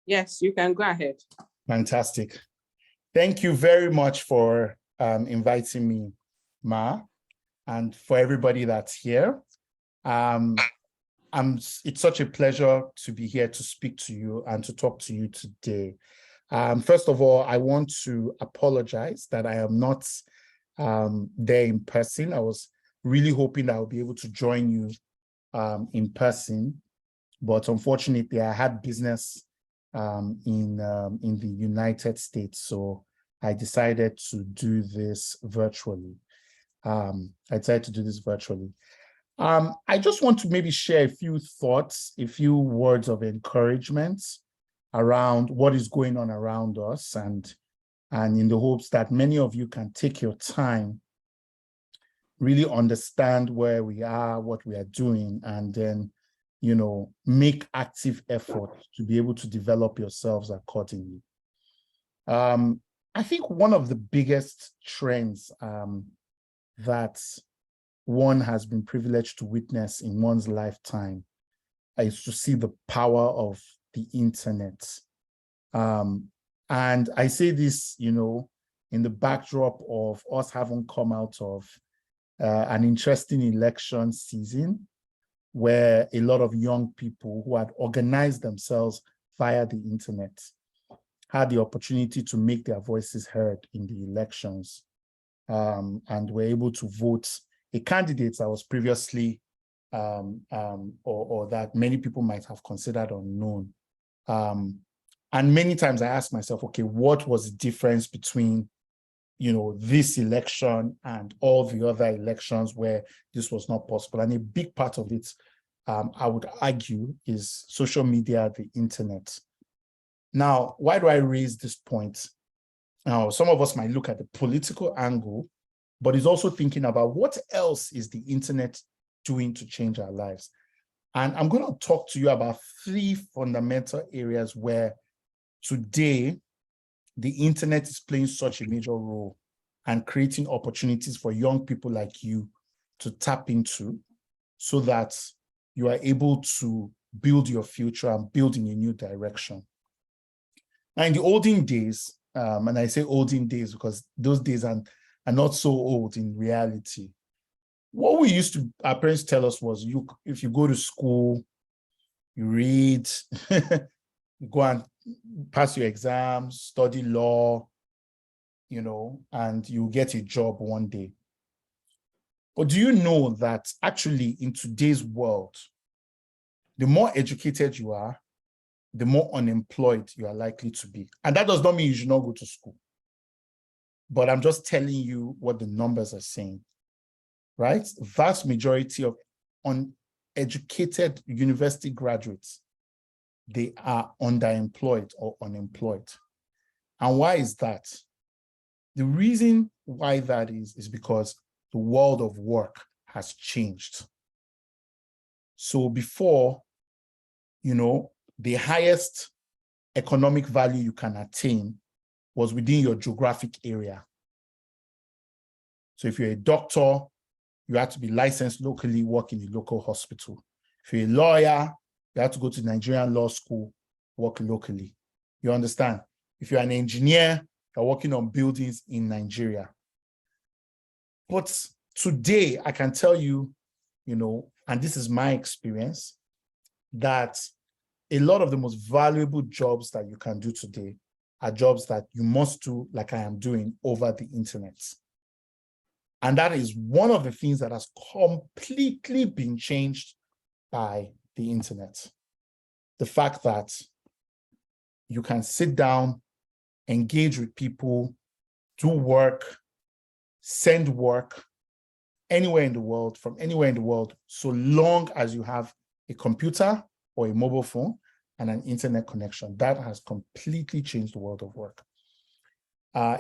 Yes, you can go ahead. Fantastic. Thank you very much for inviting me, Ma, and for everybody that's here. It's such a pleasure to be here to speak to you and to talk to you today. First of all, I want to apologize that I am not there in person. I was really hoping that I'll be able to join you in person, but unfortunately, I had business in the United States, so I decided to do this virtually. I just want to maybe share a few thoughts, a few words of encouragement around what is going on around us, and in the hopes that many of you can take your time, really understand where we are, what we are doing, and then, you know, make active effort to be able to develop yourselves accordingly. I think one of the biggest trends that one has been privileged to witness in one's lifetime is to see the power of the internet. And I say this, you know, in the backdrop of us having come out of an interesting election season where a lot of young people who had organized themselves via the internet had the opportunity to make their voices heard in the elections, and were able to vote a candidate that was previously or that many people might have considered unknown. And many times I ask myself, okay, what was the difference between, you know, this election and all the other elections where this was not possible? And a big part of it, I would argue, is social media, the internet. Now, why do I raise this point? Now, some of us might look at the political angle, but it's also thinking about what else is the internet doing to change our lives. And I'm going to talk to you about three fundamental areas where today the internet is playing such a major role and creating opportunities for young people like you to tap into, so that you are able to build your future and build in a new direction. Now, in the olden days, and I say olden days because those days are not so old in reality, what we used to, our parents tell us was, if you go to school, you read, you go and pass your exams, study law, you know, and you get a job one day. But do you know that actually in today's world, the more educated you are, the more unemployed you are likely to be? And that does not mean you should not go to school. But I'm just telling you what the numbers are saying, right? Vast majority of uneducated university graduates, they are underemployed or unemployed. And why is that? The reason why that is because the world of work has changed. So before, you know, the highest economic value you can attain was within your geographic area. So if you're a doctor, you have to be licensed locally, work in a local hospital. If you're a lawyer, you have to go to Nigerian law school, work locally. You understand? If you're an engineer, you're working on buildings in Nigeria. But today, I can tell you, you know, and this is my experience, that a lot of the most valuable jobs that you can do today are jobs that you must do, like I am doing, over the internet. And that is one of the things that has completely been changed by the internet. The fact that you can sit down, engage with people, do work, send work anywhere in the world, from anywhere in the world, so long as you have a computer or a mobile phone and an internet connection. That has completely changed the world of work.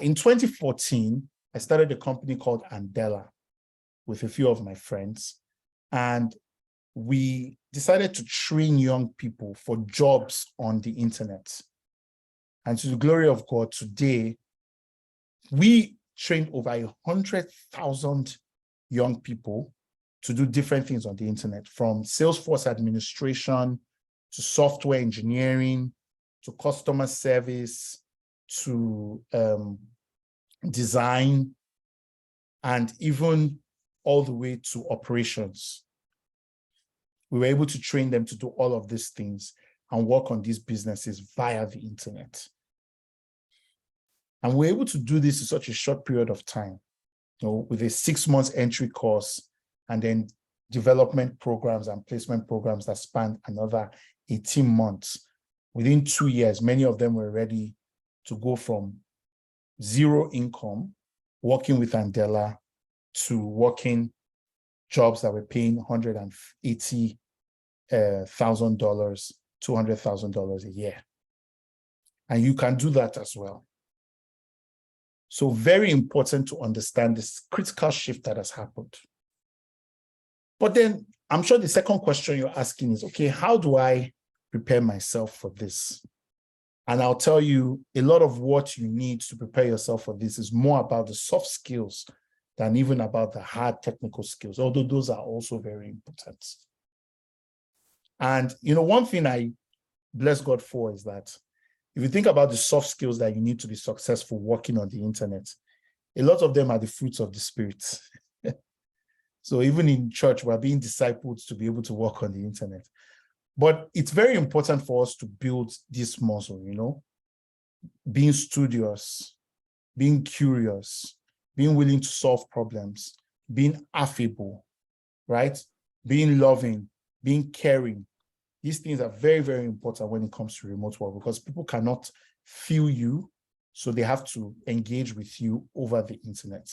In 2014, I started a company called Andela with a few of my friends, and we decided to train young people for jobs on the internet. And to the glory of God, today, we trained over 100,000 young people to do different things on the internet, from Salesforce administration to software engineering to customer service, to design, and even all the way to operations. We were able to train them to do all of these things and work on these businesses via the internet. And we're able to do this in such a short period of time, with a 6-month entry course and then development programs and placement programs that span another 18 months. Within 2 years, many of them were ready to go from zero income, working with Andela, to working jobs that were paying $180,000, $200,000 a year. And you can do that as well. So very important to understand this critical shift that has happened. But then I'm sure the second question you're asking is, okay, how do I prepare myself for this? And I'll tell you, a lot of what you need to prepare yourself for this is more about the soft skills than even about the hard technical skills, although those are also very important. And, one thing I bless God for is that if you think about the soft skills that you need to be successful working on the internet, a lot of them are the fruits of the Spirit. So even in church, we're being discipled to be able to work on the internet. But it's very important for us to build this muscle, being studious, being curious, being willing to solve problems, being affable, right? Being loving, being caring. These things are very, very important when it comes to remote work because people cannot feel you, so they have to engage with you over the internet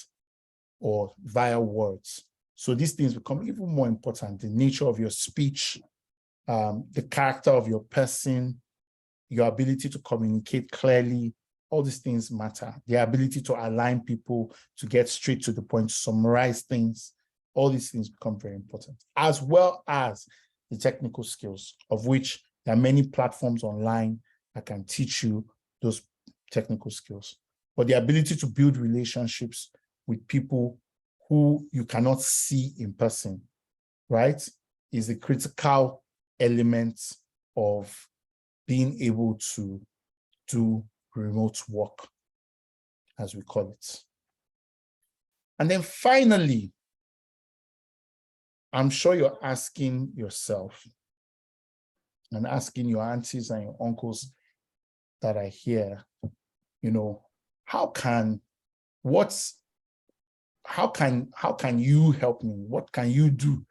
or via words. So these things become even more important. The nature of your speech, the character of your person, your ability to communicate clearly, all these things matter. The ability to align people, to get straight to the point, to summarize things, all these things become very important, as well as the technical skills, of which there are many platforms online that can teach you those technical skills. But the ability to build relationships with people who you cannot see in person, right, is a critical element of being able to do remote work, as we call it. And then finally, I'm sure you're asking yourself and asking your aunties and your uncles that are here, how can you help me? What can you do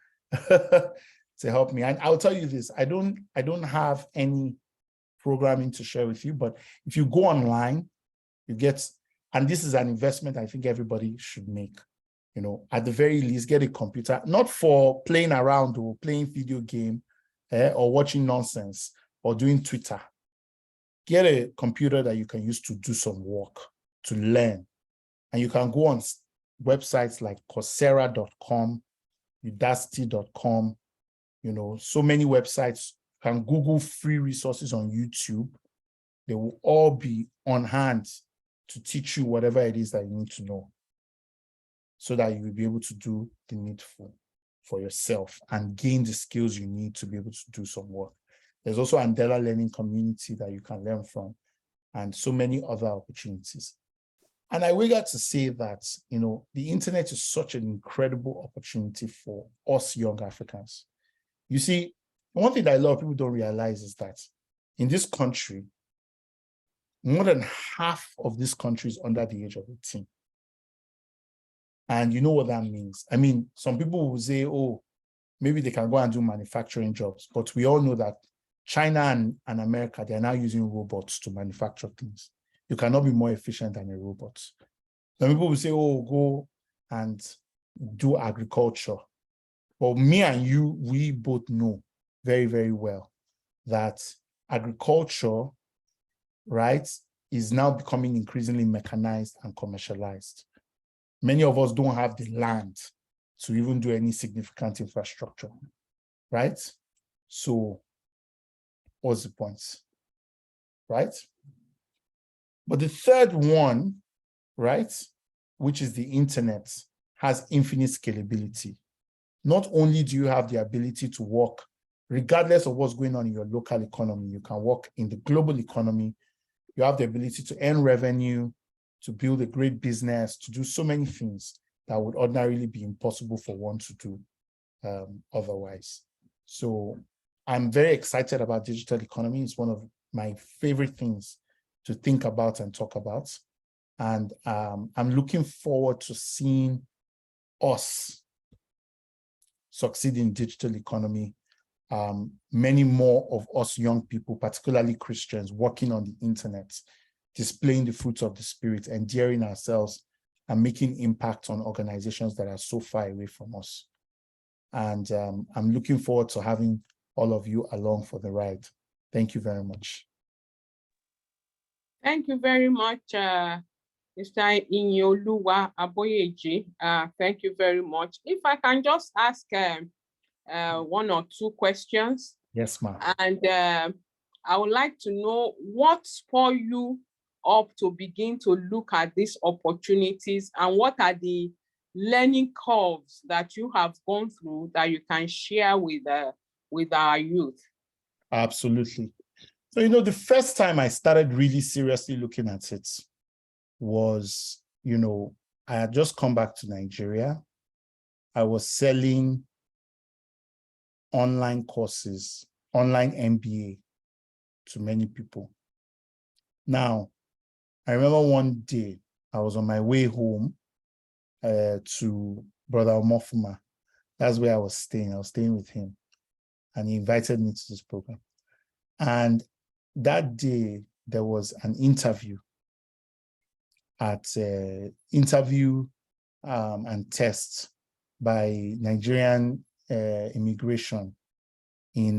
to help me? And I'll tell you this, I don't have any programming to share with you, but if you go online, you get, and this is an investment I think everybody should make, at the very least, get a computer, not for playing around or playing video game or watching nonsense or doing Twitter. Get a computer that you can use to do some work, to learn. And you can go on websites like Coursera.com, Udacity.com, so many websites. You can Google free resources on YouTube. They will all be on hand to teach you whatever it is that you need to know, so that you will be able to do the needful for yourself and gain the skills you need to be able to do some work. There's also Andela Learning Community that you can learn from, and so many other opportunities. And I will get to say that, the internet is such an incredible opportunity for us young Africans. You see, one thing that a lot of people don't realize is that in this country, more than half of this country is under the age of 18. And you know what that means. I mean, some people will say, oh, maybe they can go and do manufacturing jobs, but we all know that China and America, they are now using robots to manufacture things. You cannot be more efficient than a robot. Some people will say, oh, go and do agriculture. But me and you, we both know very, very well that agriculture, right, is now becoming increasingly mechanized and commercialized. Many of us don't have the land to even do any significant infrastructure, right? So what's the point, right? But the third one, right, which is the internet, has infinite scalability. Not only do you have the ability to work regardless of what's going on in your local economy, you can work in the global economy. You have the ability to earn revenue, to build a great business, to do so many things that would ordinarily be impossible for one to do otherwise. So I'm very excited about digital economy. It's one of my favorite things to think about and talk about. And I'm looking forward to seeing us succeed in digital economy. Many more of us young people, particularly Christians, working on the internet, displaying the fruits of the Spirit, endearing ourselves and making impact on organizations that are so far away from us. And I'm looking forward to having all of you along for the ride. Thank you very much. Thank you very much, Mr. IyinOluwa Aboyeji. Thank you very much. If I can just ask one or two questions. Yes, ma'am. And I would like to know what spurred you up to begin to look at these opportunities, and what are the learning curves that you have gone through that you can share with our youth? Absolutely. So, the first time I started really seriously looking at it was, I had just come back to Nigeria. I was selling online courses, online MBA to many people. Now, I remember one day I was on my way home to Brother Omofuma. That's where I was staying. I was staying with him, and he invited me to this program. And that day there was an interview and tests by Nigerian immigration in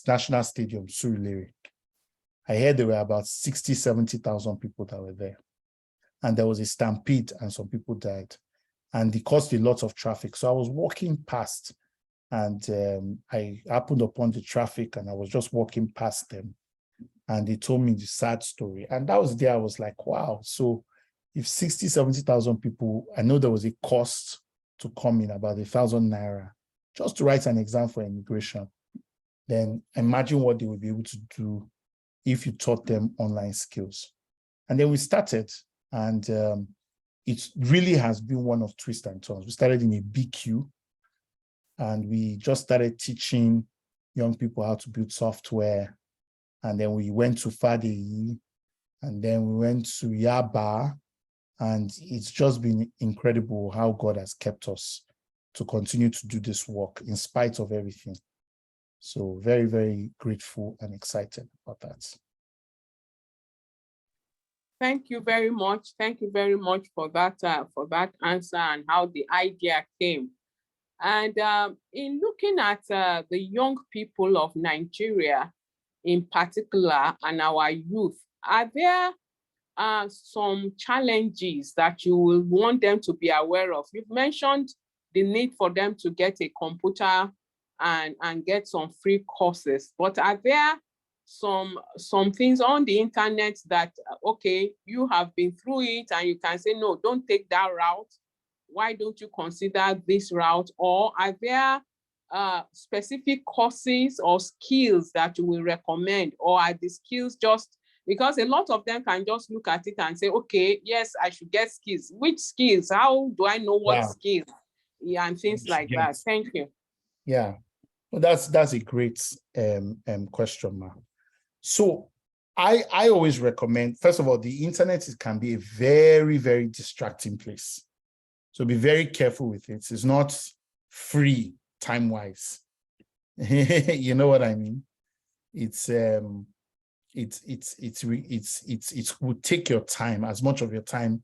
National Stadium, Surulere. I heard there were about 60, 70,000 people that were there. And there was a stampede and some people died. And it caused a lot of traffic. So I was walking past, and I happened upon the traffic, and I was just walking past them. And they told me the sad story. And that was there. I was like, wow. So if 60, 70,000 people, I know there was a cost to come in, about 1,000 naira, just to write an exam for immigration. Then imagine what they would be able to do if you taught them online skills. And then we started, and it really has been one of twists and turns. We started in a BQ, and we just started teaching young people how to build software. And then we went to Fadeyi, and then we went to Yaba. And it's just been incredible how God has kept us to continue to do this work in spite of everything. So very, very grateful and excited about that. Thank you very much. Thank you very much for that answer and how the idea came. And in looking at the young people of Nigeria in particular and our youth, are there some challenges that you will want them to be aware of? You've mentioned the need for them to get a computer and get some free courses, but are there some things on the internet that, okay, you have been through it and you can say, no, don't take that route. Why don't you consider this route? Or are there specific courses or skills that you will recommend? Or are the skills just, because a lot of them can just look at it and say, okay, yes, I should get skills. Which skills? How do I know what skills? Yeah, and things like that. Thank you. Yeah, well, that's a great question, Ma. So I always recommend, first of all, the internet can be a very, very distracting place. So be very careful with it. It's not free time-wise. You know what I mean? It will take your time, as much of your time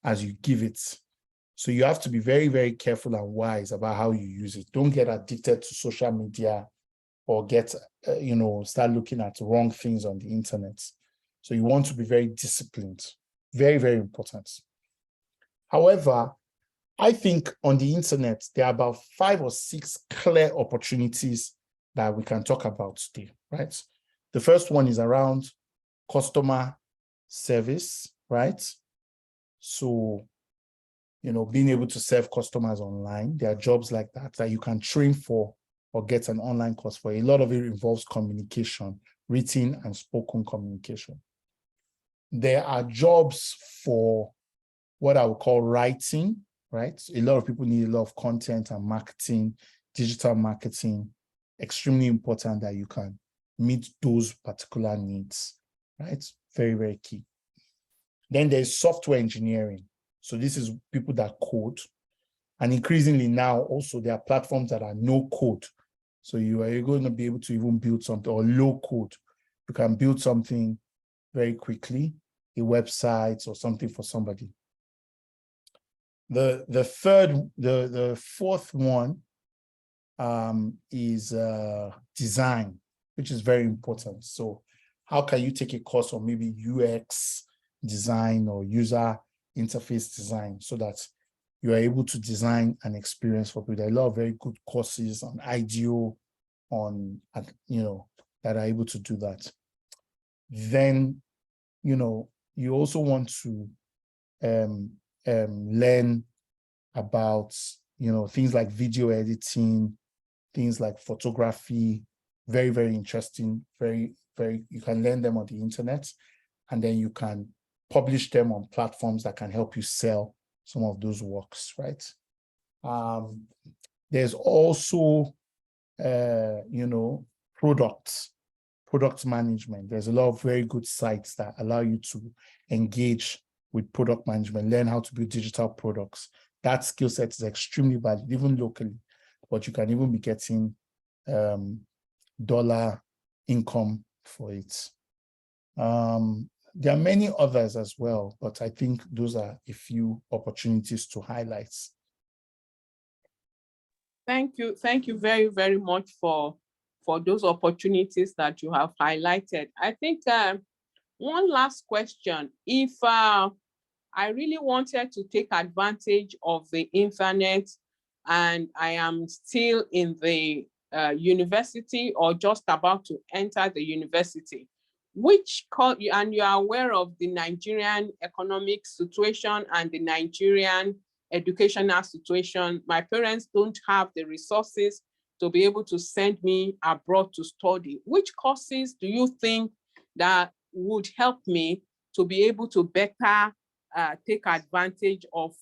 as you give it. So you have to be very, very careful and wise about how you use it. Don't get addicted to social media or get, start looking at wrong things on the internet. So you want to be very disciplined. Very, very important. However, I think on the internet, there are about 5 or 6 clear opportunities that we can talk about today, right? The first one is around customer service, right? So being able to serve customers online. There are jobs like that you can train for or get an online course for. A lot of it involves communication, written and spoken communication. There are jobs for what I would call writing, right? A lot of people need a lot of content and marketing, digital marketing. Extremely important that you can meet those particular needs, right? Very, very key. Then there's software engineering. So this is people that code. And increasingly now also there are platforms that are no code. So you're going to be able to even build something, or low code. You can build something very quickly, a website or something for somebody. The fourth one is design, which is very important. So how can you take a course on maybe UX design or user interface design so that you are able to design an experience for people? There are a lot of very good courses on IDEO, that are able to do that. Then, you also want to learn about, things like video editing, things like photography. Very, very interesting. Very, very, you can learn them on the internet, and then you can publish them on platforms that can help you sell some of those works, right? There's also, product management. There's a lot of very good sites that allow you to engage with product management, learn how to build digital products. That skill set is extremely valued, even locally, but you can even be getting dollar income for it. There are many others as well, but I think those are a few opportunities to highlight. Thank you. Thank you very, very much for those opportunities that you have highlighted. I think one last question. If I really wanted to take advantage of the internet and I am still in the university or just about to enter the university, and you are aware of the Nigerian economic situation and the Nigerian educational situation, my parents don't have the resources to be able to send me abroad to study. Which courses do you think that would help me to be able to better take advantage of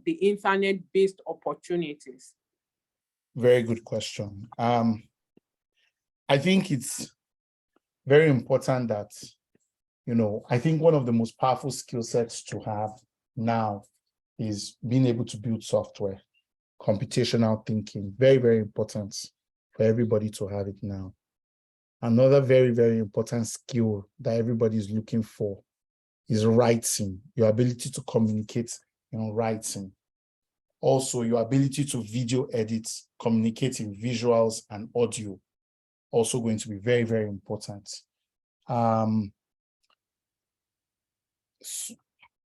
the internet-based opportunities? Very good question. I think it's very important that, I think one of the most powerful skill sets to have now is being able to build software, computational thinking. Very, very important for everybody to have it now. Another very, very important skill that everybody is looking for is writing, your ability to communicate in writing. Also, your ability to video edit, communicate in visuals and audio, also going to be very, very important.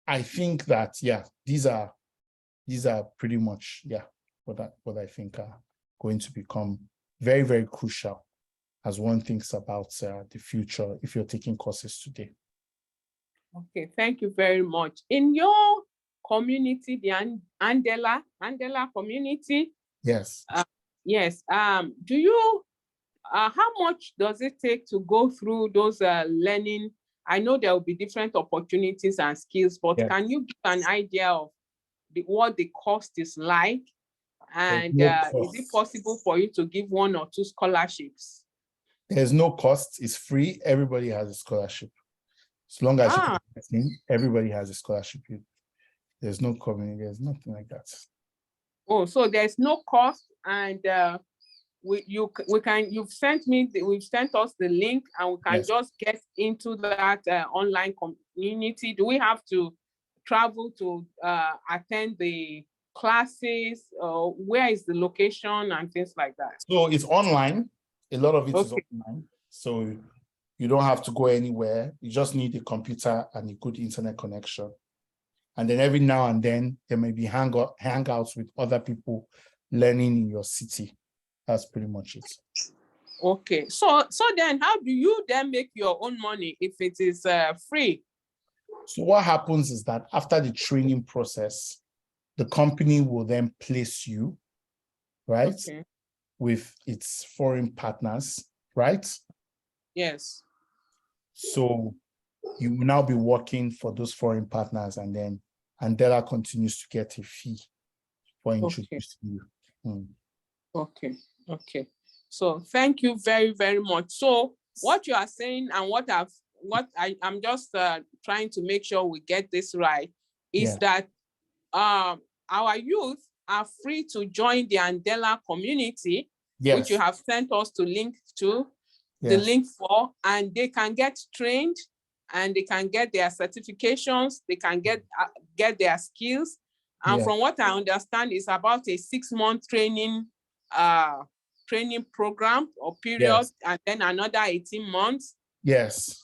I think that, these are pretty much, what I think are going to become very, very crucial as one thinks about the future if you're taking courses today. Okay, thank you very much. In your community, the Andela community. Yes. Yes. Do you, how much does it take to go through those learning? I know there will be different opportunities and skills, but can you give an idea of what the cost is like? And is it possible for you to give 1 or 2 scholarships? There's no cost, it's free. Everybody has a scholarship. As long as everybody has a scholarship. There's no community, there's nothing like that. Oh, so there's no cost, and we've sent us the link, and we can just get into that online community. Do we have to travel to attend the classes? Where is the location and things like that? So it's online. A lot of it is online. So you don't have to go anywhere. You just need a computer and a good internet connection. And then every now and then, there may be hangouts with other people learning in your city. That's pretty much it. Okay. So then how do you then make your own money if it is free? So what happens is that after the training process, the company will then place you, right, Okay. with its foreign partners, right? Yes. So you will now be working for those foreign partners, and then Andela continues to get a fee for introducing you. Okay. Okay. So thank you very, very much. So what you are saying and what I'm just trying to make sure we get this right is that our youth are free to join the Andela community, which you have sent us to link to, the link for, and they can get trained and they can get their certifications, they can get their skills. And from what I understand, it's about a 6-month training program or period, and then another 18 months. Yes.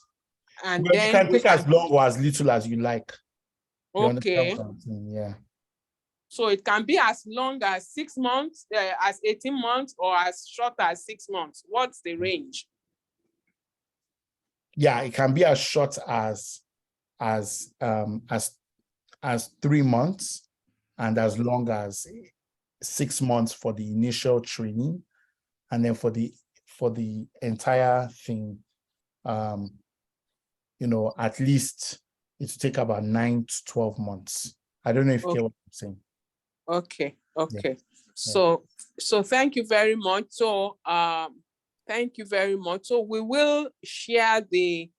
And well, then you can take as long or as little as you like. Okay. Yeah. So it can be as long as 6 months, as 18 months, or as short as 6 months. What's the range? Yeah, it can be as short as 3 months, and as long as 6 months for the initial training, and then for the entire thing, at least it will take about 9 to 12 months. I don't know if you get what I'm saying. Okay. So thank you very much. So thank you very much. So we will share the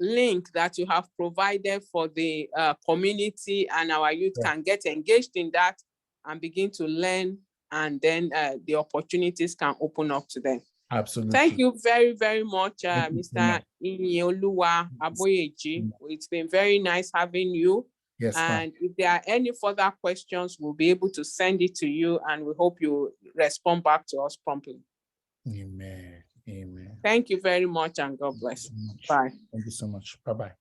link that you have provided for the community, and our youth can get engaged in that and begin to learn, and then the opportunities can open up to them. Absolutely. Thank you very, very much, Mr. IyinOluwa Aboyeji. It's been very nice having you. Yes, and if there are any further questions, we'll be able to send it to you, and we hope you respond back to us promptly. Amen. Amen. Thank you very much, and God bless. Thank you so much. Bye. Thank you so much. Bye-bye.